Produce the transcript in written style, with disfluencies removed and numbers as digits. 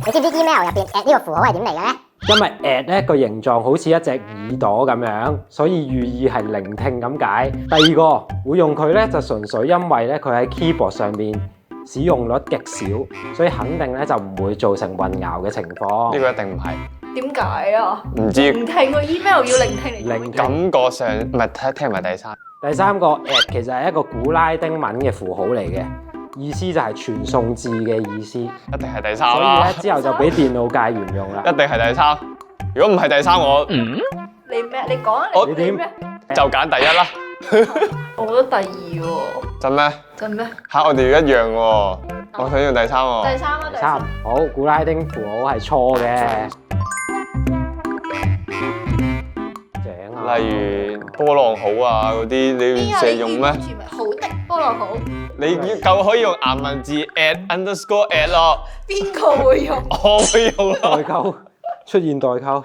你知唔知 email 入邊 at 呢個符號係點嚟嘅咧？因為 at 咧個形狀好似一隻耳朵咁樣，所以寓意係聆聽咁解。第二個會用佢咧，就純粹因為咧佢喺 keyboard 上面使用率極少，所以肯定咧就唔會造成混淆嘅情況。呢個一定唔係。點解啊？唔知聆聽個 email 要聆聽嚟做乜嘢？感覺上唔係聽唔係第三。第三個 at 其實係一個古拉丁文嘅符號嚟嘅，意思就係傳送字嘅意思。一定係第三所以啦咧，之後就俾電腦界沿用啦。一定係第三。如果唔係第三，我你咩？你講啊！我你咩？就揀第一啦。我覺得第二喎。真咩？真咩？嚇！我哋一樣喎。我想要第三喎。第三啊！第三三。好，古拉丁符號係錯嘅。井啊，例如波浪號啊嗰啲，你成日用咩？好的，波浪號。你夠可以用顏文字 at_at 咯。邊個會用？我會用咯。代溝出現代溝。